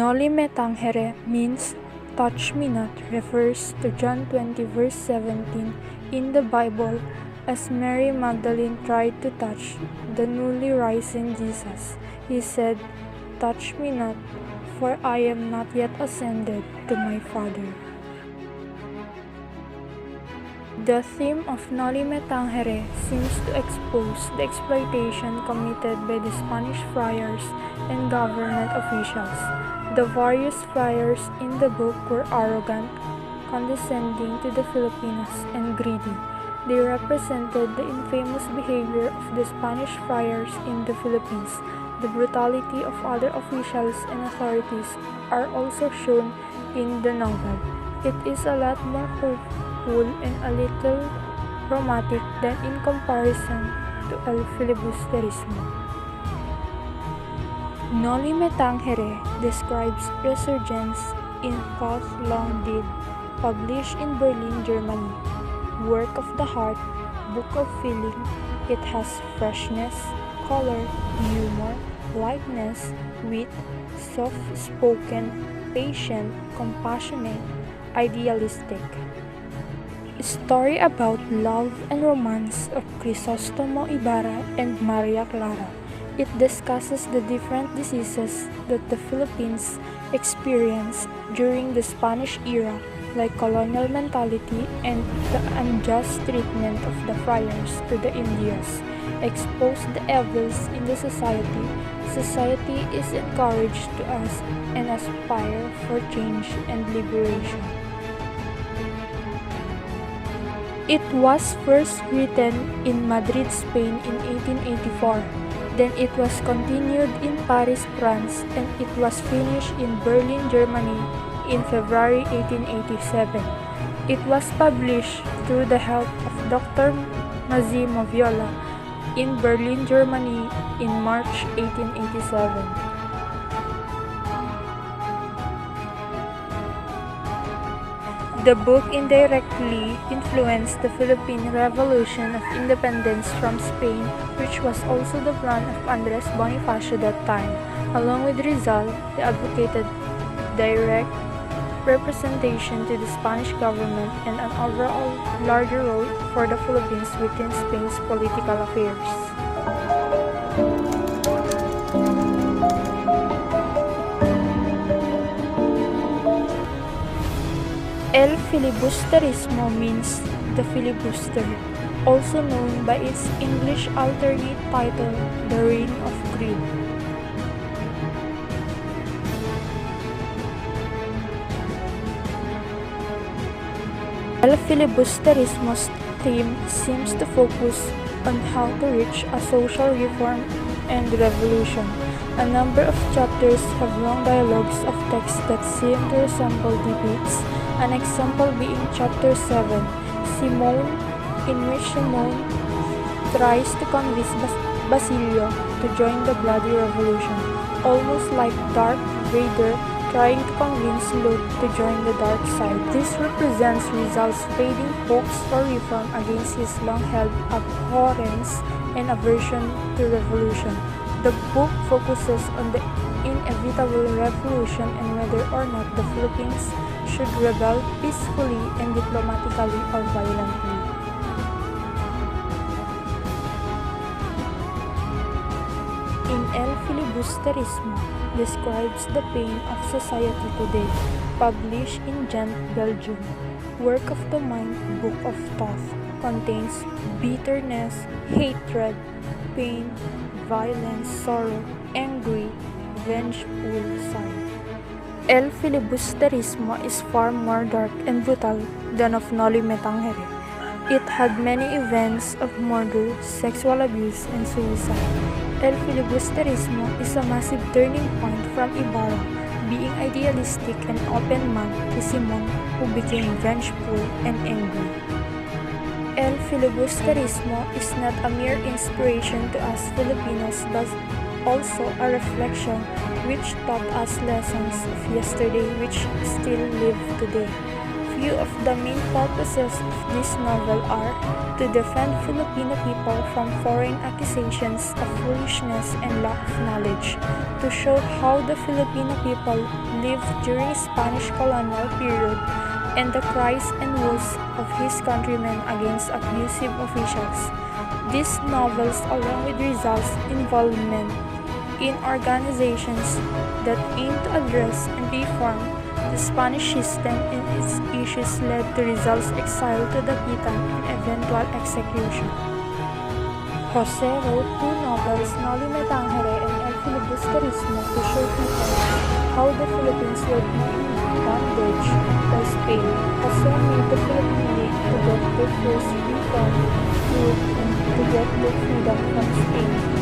Noli me tangere means touch me not, refers to John 20 verse 17 in the Bible, as Mary Magdalene tried to touch the newly risen Jesus. He said, "Touch me not, for I am not yet ascended to my Father." The theme of Noli me tangere seems to expose the exploitation committed by the Spanish friars and government officials. The various friars in the book were arrogant, condescending to the Filipinos, and greedy. They represented the infamous behavior of the Spanish friars in the Philippines. The brutality of other officials and authorities are also shown in the novel. It is a lot more hopeful and a little romantic than in comparison to El Filibusterismo. Noli me tangere describes resurgence in Thought Long Dead, published in Berlin, Germany. Work of the heart, book of feeling. It has freshness, color, humor, lightness, wit, soft-spoken, patient, compassionate, idealistic. A story about love and romance of Crisostomo Ibarra and Maria Clara. It discusses the different diseases that the Philippines experienced during the Spanish era, like colonial mentality and the unjust treatment of the friars to the Indians. Expose the evils in the society. Society is encouraged to us and aspire for change and liberation. It was first written in Madrid, Spain in 1884. Then it was continued in Paris, France, and it was finished in Berlin, Germany in February 1887. It was published through the help of Dr. Massimo Viola in Berlin, Germany in March 1887. The book indirectly influenced the Philippine Revolution of Independence from Spain, which was also the plan of Andres Bonifacio that time. Along with Rizal, they advocated direct representation to the Spanish government and an overall larger role for the Philippines within Spain's political affairs. El Filibusterismo means the filibuster, also known by its English alternate title, The Reign of Greed. El Filibusterismo's theme seems to focus on how to reach a social reform and revolution. A number of chapters have long dialogues of text that seem to resemble debates. An example being Chapter 7, Simone, in which Simone tries to convince Basilio to join the bloody revolution, almost like Darth Vader trying to convince Luke to join the dark side. This represents Rizal's fading hopes for reform against his long-held abhorrence and aversion to revolution. The book focuses on the inevitable revolution and whether or not the Philippines should rebel peacefully and diplomatically or violently. In El Filibusterismo describes the pain of society today, published in Ghent, Belgium. Work of the mind, book of thought, contains bitterness, hatred, pain, violence, sorrow, angry, vengeful side. El Filibusterismo is far more dark and brutal than of Noli me tangere. It had many events of murder, sexual abuse, and suicide. El Filibusterismo is a massive turning point from Ibarra, being idealistic and open man, to Simon, who became vengeful and angry. El Filibusterismo is not a mere inspiration to us Filipinos, but also a reflection which taught us lessons of yesterday which still live today. few of the main purposes of this novel are to defend Filipino people from foreign accusations of foolishness and lack of knowledge, to show how the Filipino people lived during Spanish colonial period and the cries and woes of his countrymen against abusive officials. These novels, along with Rizal's involvement in organizations that aim to address and reform the Spanish system and its issues, led to Rizal's exile to Dapitan and eventual execution. Jose wrote two novels, Noli Tangere and El Filibusterismo, to show people how the Philippines were being bondage by Spain. Jose made the Philippines to get their first freedom and to get their freedom from Spain.